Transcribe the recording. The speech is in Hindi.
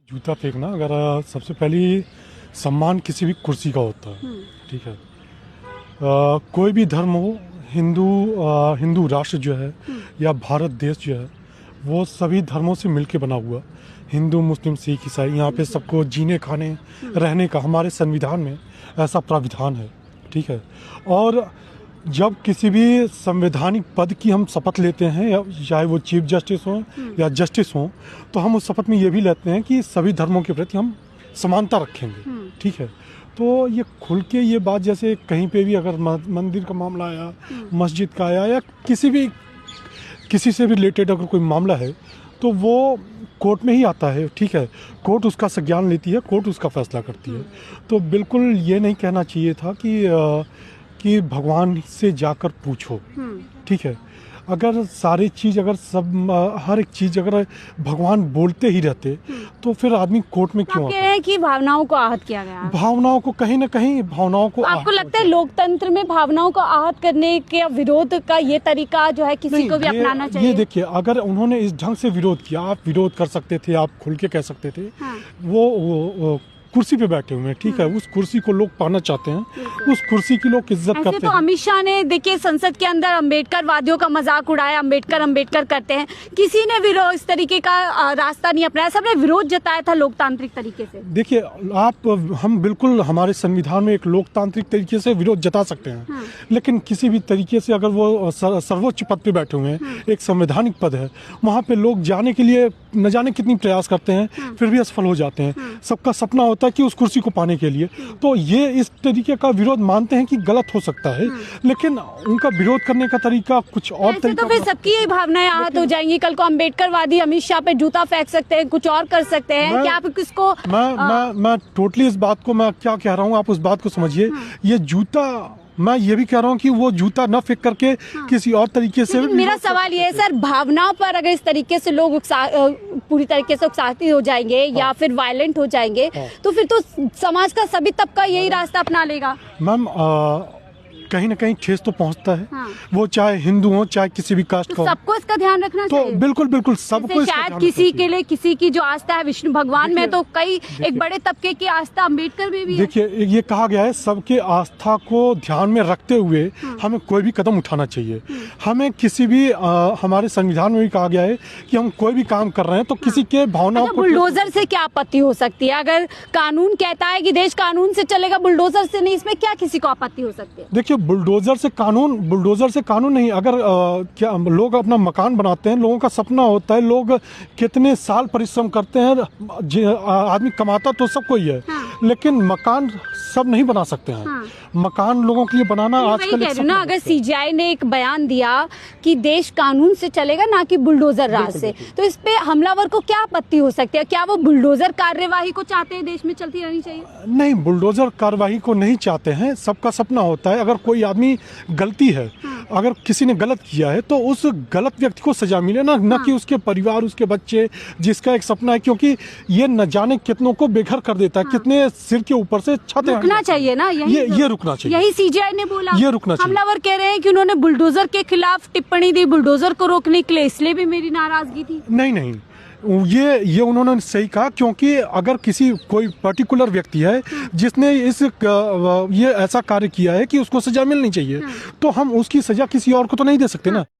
जूता फेंकना अगर सबसे पहली सम्मान किसी भी कुर्सी का होता है, ठीक है। कोई भी धर्म हो, हिंदू राष्ट्र जो है या भारत देश जो है वो सभी धर्मों से मिलके बना हुआ, हिंदू मुस्लिम सिख ईसाई, यहाँ पे सबको जीने खाने रहने का हमारे संविधान में ऐसा प्राविधान है, ठीक है। और जब किसी भी संवैधानिक पद की हम शपथ लेते हैं, या चाहे वो चीफ जस्टिस हो या जस्टिस हो, तो हम उस शपथ में ये भी लेते हैं कि सभी धर्मों के प्रति हम समानता रखेंगे, ठीक है। तो ये खुल के ये बात, जैसे कहीं पे भी अगर मंदिर का मामला आया, मस्जिद का आया, या किसी से भी रिलेटेड अगर कोई मामला है तो वो कोर्ट में ही आता है, ठीक है। कोर्ट उसका संज्ञान लेती है, कोर्ट उसका फैसला करती है। तो बिल्कुल ये नहीं कहना चाहिए था कि भगवान से जाकर पूछो, ठीक है। अगर सारी चीज़, अगर हर एक चीज़ अगर भगवान बोलते ही रहते तो फिर आदमी कोर्ट में क्यों आता? कह रहे हैं कि भावनाओं को आहत किया गया। भावनाओं को कहीं ना कहीं भावनाओं को, आपको लगता है लोकतंत्र में भावनाओं को आहत करने के विरोध का ये तरीका जो है किसी को भी अपनाना चाहिए? ये देखिए, अगर उन्होंने इस ढंग से विरोध किया, आप विरोध कर सकते थे, आप खुल के कह सकते थे। वो कुर्सी पे बैठे हुए हैं, ठीक है। उस कुर्सी को लोग पाना चाहते हैं, उस कुर्सी की लोग इज्जत करते हैं। तो अमित शाह ने देखिए संसद के अंदर अम्बेडकर वादियों का मजाक उड़ाया, अम्बेडकर करते हैं। किसी ने विरोध इस तरीके का रास्ता नहीं अपनाया, सबने विरोध जताया था लोकतांत्रिक तरीके से। देखिए, हम बिल्कुल हमारे संविधान में एक लोकतांत्रिक तरीके से विरोध जता सकते हैं, लेकिन किसी भी तरीके से अगर वो सर्वोच्च पद पे बैठे हुए हैं, एक संवैधानिक पद है, वहाँ पे लोग जाने के लिए न जाने कितनी प्रयास करते हैं, फिर भी असफल हो जाते हैं। सबका सपना होता है कि उस कुर्सी को पाने के लिए, तो ये इस तरीके का विरोध मानते हैं कि गलत हो सकता है, लेकिन उनका विरोध करने का तरीका कुछ और तरीका। तो फिर सबकी ये भावनाएं आहत हो जाएंगी। कल को अम्बेडकरवादी अमित शाह पे जूता फेंक सकते हैं, कुछ और कर सकते हैं। क्या आप किसको? मैं टोटली इस बात को, मैं क्या कह रहा हूँ आप उस बात को समझिए। ये जूता, मैं ये भी कह रहा हूँ कि वो जूता न फेंक करके किसी और तरीके से। मेरा सवाल ये है सर, भावनाओं पर अगर इस तरीके से लोग पूरी तरीके से उकसाती हो जाएंगे या फिर वायलेंट हो जाएंगे, तो फिर तो समाज का सभी तबका यही रास्ता अपना लेगा। मैम, कहीं ना कहीं ठेस तो पहुंचता है, वो चाहे हिंदू हो चाहे किसी भी कास्ट का। सबको इसका ध्यान रखना चाहिए। तो बिल्कुल सबको। शायद किसी के लिए, किसी की जो आस्था है विष्णु भगवान में, तो कई एक बड़े तबके की आस्था अम्बेडकर में भी है। देखिए, ये कहा गया है सबके आस्था को ध्यान में रखते हुए हमें कोई भी कदम उठाना चाहिए। हमें किसी भी, हमारे संविधान में भी कहा गया है कि हम कोई भी काम कर रहे हैं तो किसी के भावनाओं को। बुलडोजर से क्या आपत्ति हो सकती है? अगर कानून कहता है कि देश कानून से चलेगा, बुलडोजर से नहीं, इसमें क्या किसी को आपत्ति हो सकती है? देखिए, बुलडोजर से कानून नहीं। अगर क्या लोग अपना मकान बनाते हैं, लोगों का सपना होता है, लोग कितने साल परिश्रम करते हैं, आदमी कमाता तो सबको ही है, लेकिन मकान सब नहीं बना सकते हैं। मकान लोगों के लिए बनाना आजकल एक सपना। अगर सीजीआई ने एक बयान दिया कि देश कानून से चलेगा, ना कि बुलडोजर राज से, तो इस पे हमलावर को क्या आपत्ति हो सकती है? क्या वो बुलडोजर कार्यवाही को चाहते हैं, देश में चलती रहनी चाहिए? नहीं, बुलडोजर कार्यवाही को नहीं चाहते हैं। सबका सपना होता है, अगर कोई आदमी गलती है, अगर किसी ने गलत किया है, तो उस गलत व्यक्ति को सजा मिले ना, न कि उसके परिवार, उसके बच्चे, जिसका एक सपना है। क्योंकि ये न जाने कितनों को बेघर कर देता है, कितने सिर के ऊपर से छत। रुकना चाहिए ना, ये रुकना चाहिए। यही सीजीआई ने बोला, ये रुकना चाहिए। हमलावर कह रहे हैं कि उन्होंने बुलडोजर के खिलाफ टिप्पणी दी, बुलडोजर को रोकने के लिए, इसलिए भी मेरी नाराजगी थी। नहीं, ये उन्होंने सही कहा, क्योंकि अगर कोई पर्टिकुलर व्यक्ति है जिसने ये ऐसा कार्य किया है कि उसको सजा मिलनी चाहिए, तो हम उसकी सजा किसी और को तो नहीं दे सकते ना।